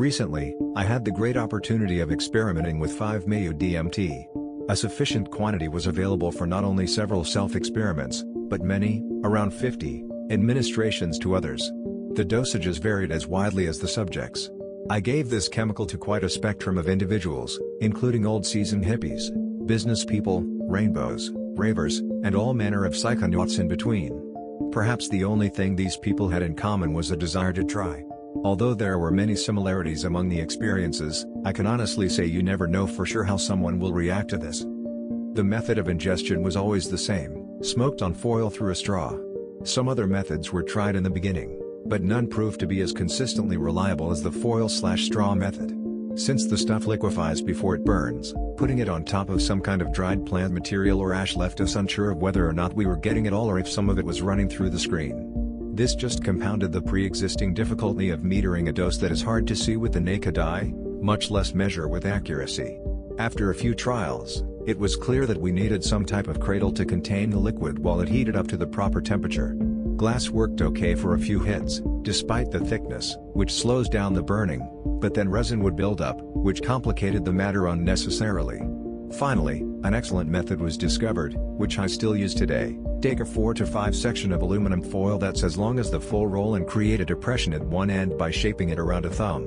Recently, I had the great opportunity of experimenting with 5-MeO DMT. A sufficient quantity was available for not only several self-experiments, but many, around 50, administrations to others. The dosages varied as widely as the subjects. I gave this chemical to quite a spectrum of individuals, including old seasoned hippies, business people, rainbows, ravers, and all manner of psychonauts in between. Perhaps the only thing these people had in common was a desire to try. Although there were many similarities among the experiences, I can honestly say you never know for sure how someone will react to this. The method of ingestion was always the same, smoked on foil through a straw. Some other methods were tried in the beginning, but none proved to be as consistently reliable as the foil/straw method. Since the stuff liquefies before it burns, putting it on top of some kind of dried plant material or ash left us unsure of whether or not we were getting it all or if some of it was running through the screen. This just compounded the pre-existing difficulty of metering a dose that is hard to see with the naked eye, much less measure with accuracy. After a few trials, it was clear that we needed some type of cradle to contain the liquid while it heated up to the proper temperature. Glass worked okay for a few hits, despite the thickness, which slows down the burning, but then resin would build up, which complicated the matter unnecessarily. Finally, an excellent method was discovered, which I still use today. Take a 4 to 5 section of aluminum foil that's as long as the full roll and create a depression at one end by shaping it around a thumb.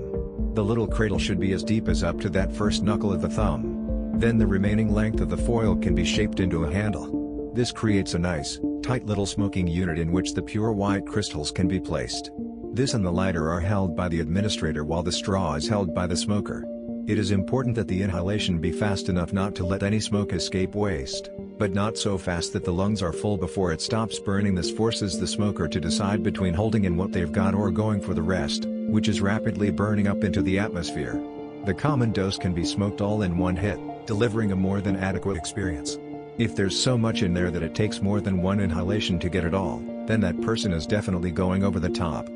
The little cradle should be as deep as up to that first knuckle of the thumb. Then the remaining length of the foil can be shaped into a handle. This creates a nice, tight little smoking unit in which the pure white crystals can be placed. This and the lighter are held by the administrator while the straw is held by the smoker. It is important that the inhalation be fast enough not to let any smoke escape waste, but not so fast that the lungs are full before it stops burning. This forces the smoker to decide between holding in what they've got or going for the rest, which is rapidly burning up into the atmosphere. The common dose can be smoked all in one hit, delivering a more than adequate experience. If there's so much in there that it takes more than one inhalation to get it all, then that person is definitely going over the top.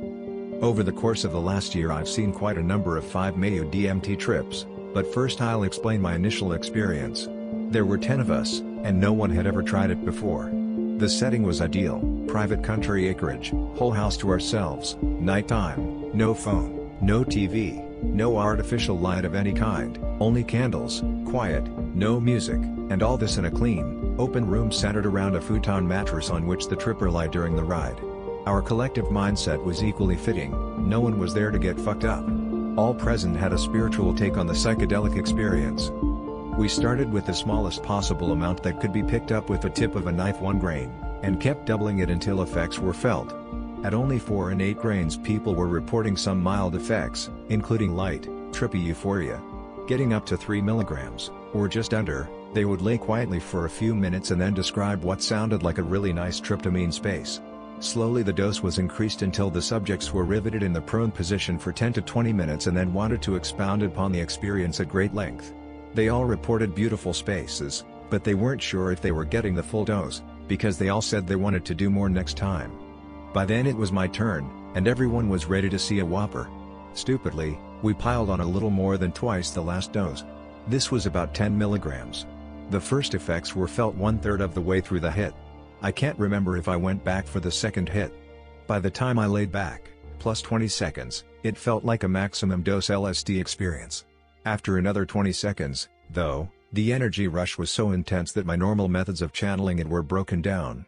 Over the course of the last year I've seen quite a number of 5-MeO DMT trips, but first I'll explain my initial experience. There were 10 of us, and no one had ever tried it before. The setting was ideal, private country acreage, whole house to ourselves, nighttime, no phone, no TV, no artificial light of any kind, only candles, quiet, no music, and all this in a clean, open room centered around a futon mattress on which the tripper lay during the ride. Our collective mindset was equally fitting, no one was there to get fucked up. All present had a spiritual take on the psychedelic experience. We started with the smallest possible amount that could be picked up with the tip of a knife, 1 grain, and kept doubling it until effects were felt. At only 4 and 8 grains people were reporting some mild effects, including light, trippy euphoria. Getting up to 3 milligrams, or just under, they would lay quietly for a few minutes and then describe what sounded like a really nice tryptamine space. Slowly the dose was increased until the subjects were riveted in the prone position for 10 to 20 minutes and then wanted to expound upon the experience at great length. They all reported beautiful spaces, but they weren't sure if they were getting the full dose, because they all said they wanted to do more next time. By then it was my turn, and everyone was ready to see a whopper. Stupidly, we piled on a little more than twice the last dose. This was about 10 milligrams. The first effects were felt 1/3 of the way through the hit. I can't remember if I went back for the second hit. By the time I laid back, plus 20 seconds, it felt like a maximum dose LSD experience. After another 20 seconds, though, the energy rush was so intense that my normal methods of channeling it were broken down.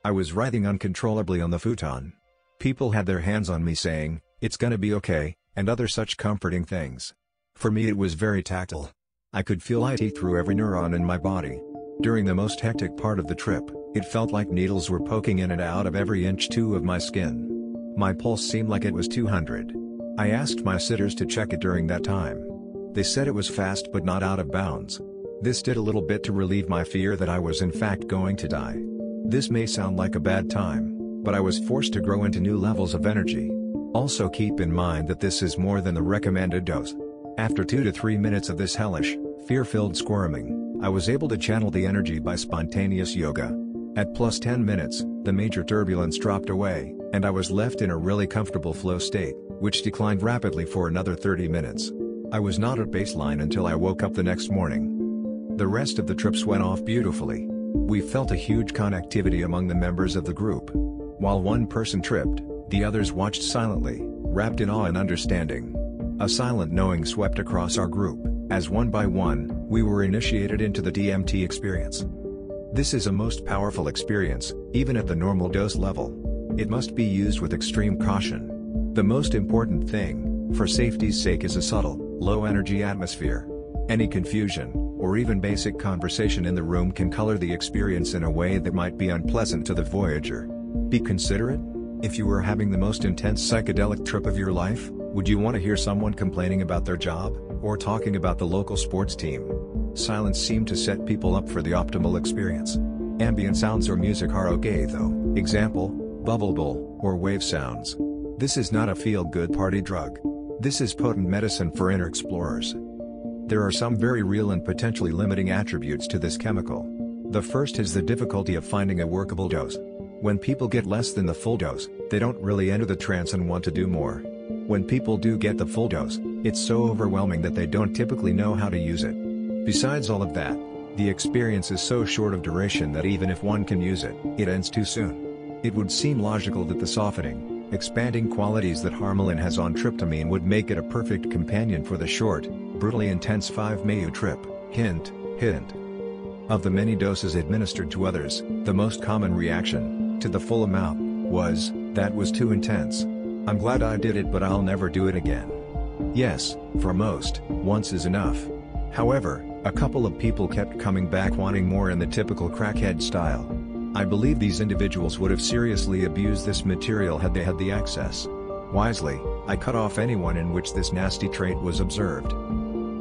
I was writhing uncontrollably on the futon. People had their hands on me saying, "It's gonna be okay," and other such comforting things. For me it was very tactile. I could feel it through every neuron in my body. During the most hectic part of the trip, it felt like needles were poking in and out of every inch of my skin. My pulse seemed like it was 200. I asked my sitters to check it during that time. They said it was fast but not out of bounds. This did a little bit to relieve my fear that I was in fact going to die. This may sound like a bad time, but I was forced to grow into new levels of energy. Also keep in mind that this is more than the recommended dose. After 2 to 3 minutes of this hellish, fear-filled squirming, I was able to channel the energy by spontaneous yoga. At plus 10 minutes, the major turbulence dropped away, and I was left in a really comfortable flow state, which declined rapidly for another 30 minutes. I was not at baseline until I woke up the next morning. The rest of the trips went off beautifully. We felt a huge connectivity among the members of the group. While one person tripped, the others watched silently, wrapped in awe and understanding. A silent knowing swept across our group, as one by one, we were initiated into the DMT experience. This is a most powerful experience, even at the normal dose level. It must be used with extreme caution. The most important thing, for safety's sake, is a subtle, low-energy atmosphere. Any confusion, or even basic conversation in the room can color the experience in a way that might be unpleasant to the voyager. Be considerate. If you were having the most intense psychedelic trip of your life, would you want to hear someone complaining about their job, or talking about the local sports team? Silence seemed to set people up for the optimal experience. Ambient sounds or music are okay though, example, bubble bowl, or wave sounds. This is not a feel-good party drug. This is potent medicine for inner explorers. There are some very real and potentially limiting attributes to this chemical. The first is the difficulty of finding a workable dose. When people get less than the full dose, they don't really enter the trance and want to do more. When people do get the full dose, it's so overwhelming that they don't typically know how to use it. Besides all of that, the experience is so short of duration that even if one can use it, it ends too soon. It would seem logical that the softening, expanding qualities that harmaline has on tryptamine would make it a perfect companion for the short, brutally intense 5 Mayu trip. Hint, hint. Of the many doses administered to others, the most common reaction, to the full amount, was, "That was too intense. I'm glad I did it, but I'll never do it again." Yes, for most, once is enough. However, a couple of people kept coming back wanting more in the typical crackhead style. I believe these individuals would have seriously abused this material had they had the access. Wisely, I cut off anyone in which this nasty trait was observed.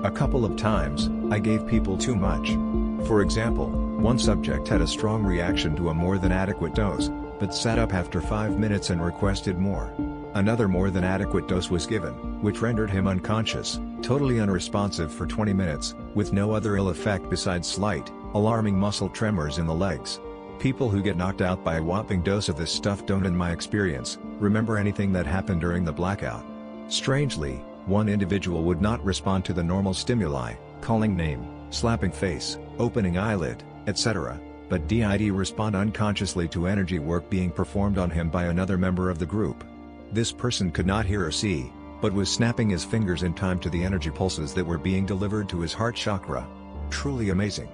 A couple of times, I gave people too much. For example, one subject had a strong reaction to a more than adequate dose, but sat up after 5 minutes and requested more. Another more than adequate dose was given, which rendered him unconscious, totally unresponsive for 20 minutes, with no other ill effect besides slight, alarming muscle tremors in the legs. People who get knocked out by a whopping dose of this stuff don't, in my experience, remember anything that happened during the blackout. Strangely, one individual would not respond to the normal stimuli, calling name, slapping face, opening eyelid, etc., but did respond unconsciously to energy work being performed on him by another member of the group. This person could not hear or see, but was snapping his fingers in time to the energy pulses that were being delivered to his heart chakra. Truly amazing.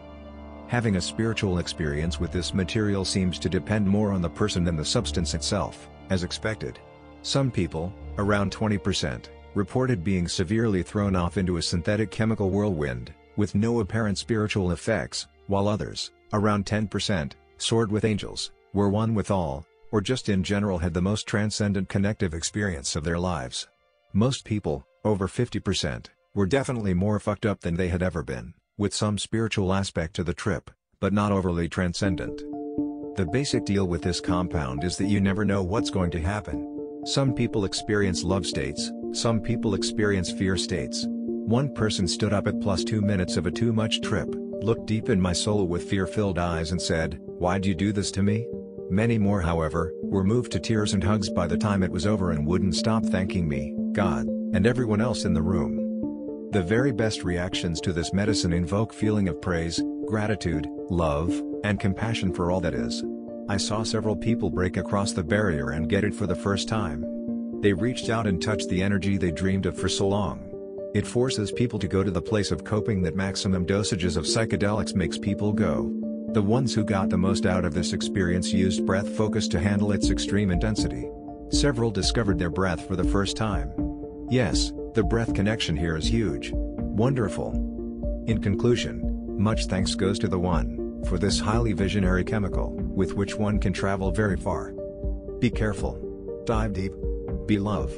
Having a spiritual experience with this material seems to depend more on the person than the substance itself, as expected. Some people, around 20%, reported being severely thrown off into a synthetic chemical whirlwind, with no apparent spiritual effects, while others, around 10%, soared with angels, were one with all, or just in general had the most transcendent connective experience of their lives. Most people, over 50%, were definitely more fucked up than they had ever been, with some spiritual aspect to the trip, but not overly transcendent. The basic deal with this compound is that you never know what's going to happen. Some people experience love states, some people experience fear states. One person stood up at +2 minutes of a too much trip, looked deep in my soul with fear-filled eyes and said, "Why'd you do this to me?" Many more, however, were moved to tears and hugs by the time it was over and wouldn't stop thanking me, God, and everyone else in the room. The very best reactions to this medicine invoke feeling of praise, gratitude, love, and compassion for all that is. I saw several people break across the barrier and get it for the first time. They reached out and touched the energy they dreamed of for so long. It forces people to go to the place of coping that maximum dosages of psychedelics makes people go. The ones who got the most out of this experience used breath focus to handle its extreme intensity. Several discovered their breath for the first time. Yes, the breath connection here is huge. Wonderful. In conclusion, much thanks goes to the one, for this highly visionary chemical, with which one can travel very far. Be careful. Dive deep. Be love.